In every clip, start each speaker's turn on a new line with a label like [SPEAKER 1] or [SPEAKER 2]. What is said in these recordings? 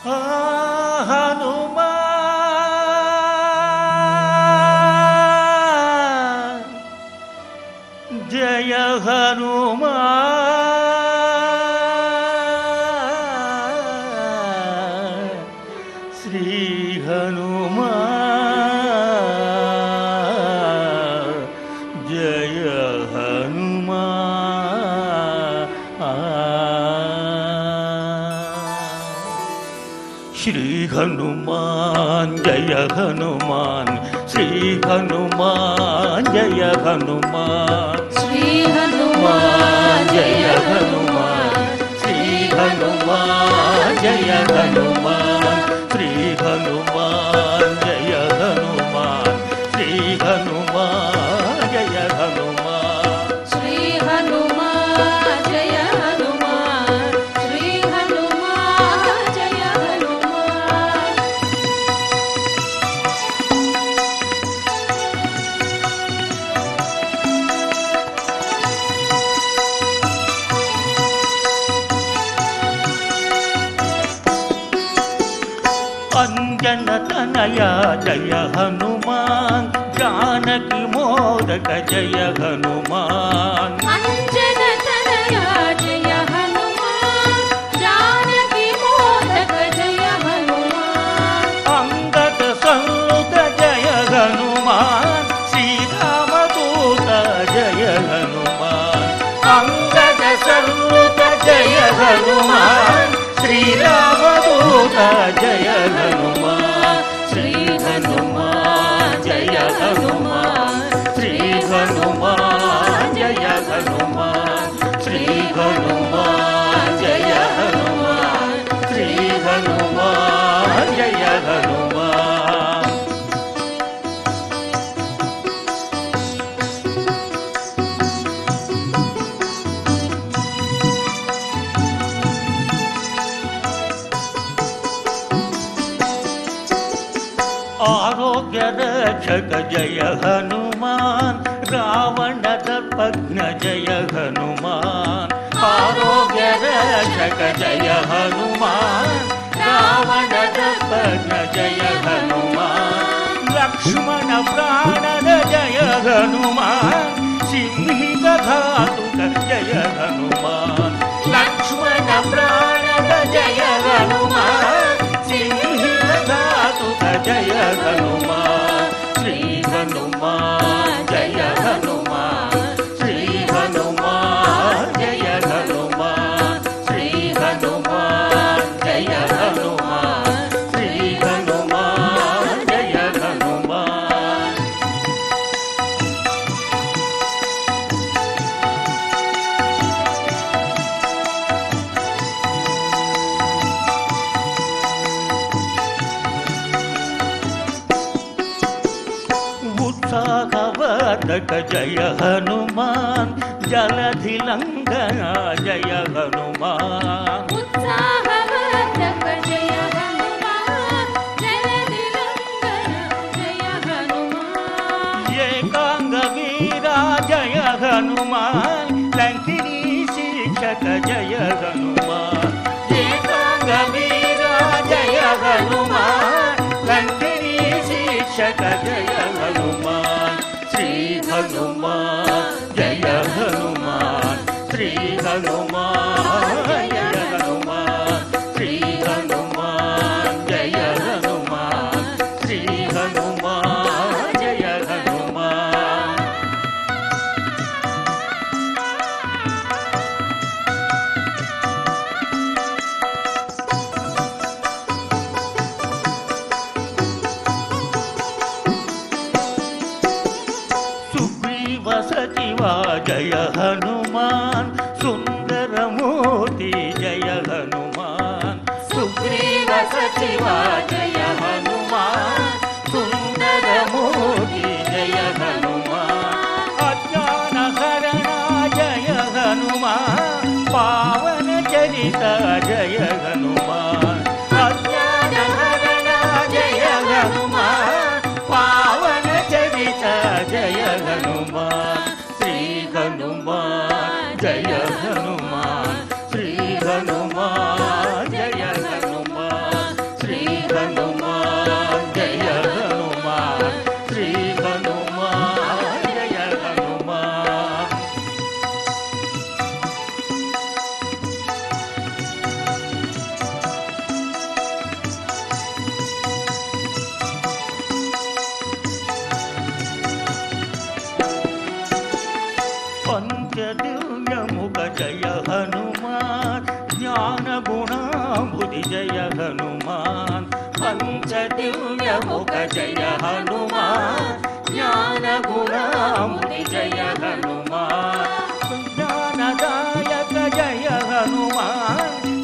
[SPEAKER 1] ಹನುಮ ಜಯ ಹನುಮ ಶ್ರೀ ಹನುಮ ಜಯ ಹನುಮ ಶ್ರೀ ಹನುಮಾನ್ ಜಯ ಹನುಮಾನ್ ಶ್ರೀ ಹನುಮಾನ್ ಜಯ ಹನುಮಾನ್
[SPEAKER 2] ಶ್ರೀ ಹನುಮಾನ್ ಜಯ ಹನುಮಾನ್
[SPEAKER 1] ಶ್ರೀ ಹನುಮಾನ್ ಜಯ ಹನುಮಾನ್ ಶ್ರೀ ಹನುಮಾನ್ ಜಯ ಹನುಮಾನ್ ಶ್ರೀ ಹನುಮಾನ್ ಜಯ ಹನುಮಾನ್
[SPEAKER 2] ಶ್ರೀ ಹನುಮಾನ್ ಜಯ ಹನುಮಾನ್ ಶ್ರೀ ಹನುಮಾನ್ ಜಯ ಹನುಮಾನ್
[SPEAKER 1] ಅಂಜನ ತನಯ ಜಯ ಹನುಮಾನ್ ಜಾನಕಿ ಮೋದಕ ಜಯ ಹನುಮಾನ್
[SPEAKER 2] ಅಂಜನ ತನಯ ಜಯ ಹನುಮಾನ್ ಜಾನಕಿ ಮೋದಕ ಜಯ ಹನುಮಾನ್
[SPEAKER 1] ಅಂಗದ ಸಂತ ಜಯ ಹನುಮಾನ್ ಶ್ರೀರಾಮದೂತ ಜಯ ಹನುಮಾನ್ ಅಂಗದ ಸಂತ ಜಯ ಹನುಮಾನ್ ಶ್ರೀರಾಮದೂತ ಜಯ ಹನುಮಾನ್ ಶ್ರೀ ಹನುಮಾನ್ ಜಯ ಹನುಮಾನ್ ಶ್ರೀ ಹನುಮಾನ್ ಜಯ ಹನುಮಾನ್ ಶ್ರೀ ಹನುಮಾನ್ ಜಯ ಹನುಮಾನ್ ಶ್ರೀ ಹನುಮಾನ್ ಜಯ ಹನುಮಾನ್ ಆರೋಗ್ಯ ರಕ್ಷಕ ಜಯ ಹನುಮಾನ್ ರಾವಣ ದರ್ಪಜ್ಞ ಜಯ ಹನುಮಾನ್ ಆರೋಗ್ಯ ರಕ್ಷಕ ಜಯ ಹನುಮಾನ್ ರಾವಣ ದರ್ಪಜ್ಞ ಜಯ ಹನುಮಾನ್ ಲಕ್ಷ್ಮಣ ಪ್ರಾಣದ ಜಯ ಹನುಮಾನ್ ಸಿಂಹಿಕ ಘಾತುಕ ಜಯ ಹನುಮಾನ್ ಲಕ್ಷ್ಮಣ ಪ್ರಾಣದ ಜಯ ಹನುಮಾನ್ ಸಿಂಹಿಕ ಘಾತುಕ ಜಯ ಹನುಮಾನ್ ಶ್ರೀ ಹನುಮಾನ್ ಜಯ ಹನುಮಾನ್ ಶ್ರೀ ಹನುಮಾನ್ ಜಯ ಹನುಮಾನ್ ಶ್ರೀ ಹನುಮಾನ್ ಜಯ ಹನುಮಾನ್ ಶ್ರೀ ಹನುಮಾನ್ ಜಯ ಹನುಮಾನ್ उत्साहवर्धक जय हनुमान जलधि लंघन जय हनुमान
[SPEAKER 2] उत्साहवर्धक जय हनुमान जलधि लंघन जय हनुमान
[SPEAKER 1] एकांग वीरा जय हनुमान लंकिनी शिक्षक जय हनुमान एकांग वीरा जय हनुमान लंकिनी शिक्षक जय हनुमान श्री हनुमान जय हनुमान श्री हनुमान जय हनुमान श्री हनुमान जय हनुमान श्री हनुमान जय हनुमान सुग्रीव सचिवा जय हनुमान सुंदर मूर्ति जय हनुमान सुग्रीव सचिवा जय हनुमान सुंदर मूर्ति जय हनुमान अज्ञान हरणा जय हनुमान पावन चरित जय हनुमान अज्ञान हरणा जय हनुमान पावन चरित जय हनुमान श्री हनुमान जय हनुमान श्री हनुमान जय हनुमान जय हनुमान ज्ञान गुणांबुधि जय हनुमान पंचदिव्य मुख जय हनुमान ज्ञान गुणांबुधि जय हनुमान ज्ञानदायक जय हनुमान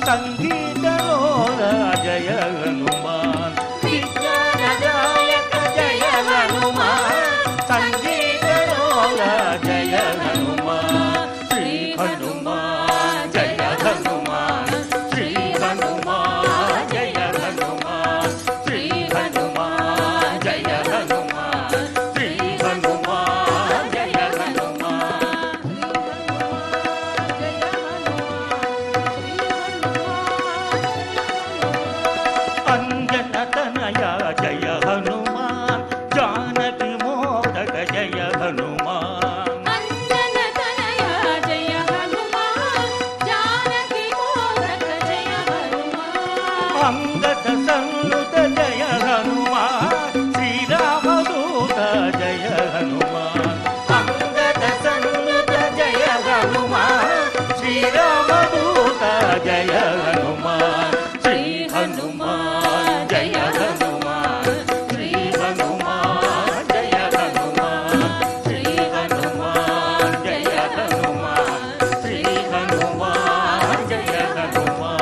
[SPEAKER 1] संगीत लोला जय हनुमान विज्ञानदायक जय हनुमान संगीत लोला जय हनुमान श्री हनुमान जय हनुमान श्री हनुमान जय हनुमान श्री हनुमान जय हनुमान श्री हनुमान जय हनुमान अंजन तनया जय हनुमान जानकी मोदक जय हनुमान
[SPEAKER 2] अंजन तनया जय हनुमान जानकी मोदक जय हनुमान
[SPEAKER 1] अंगद संयुत जय हनुमान श्री रामदूत जय हनुमान अंगद संयुत जय हनुमान श्री रामदूत जय हनुमान श्री हनुमान जय हनुमान श्री हनुमान जय हनुमान श्री हनुमान जय हनुमान श्री हनुमान जय हनुमान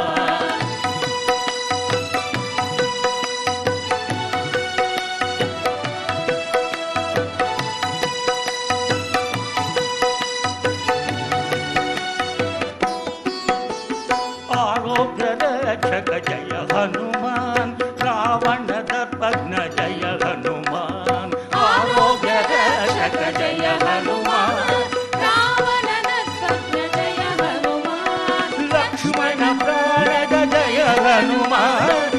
[SPEAKER 1] आरोग्य रक्षक जय हनुमान रावण दर्पघ्न जय हनुमान आरोग्य रक्षक जय हनुमान
[SPEAKER 2] रावण दर्पघ्न जय हनुमान
[SPEAKER 1] लक्ष्मण प्राणद जय हनुमान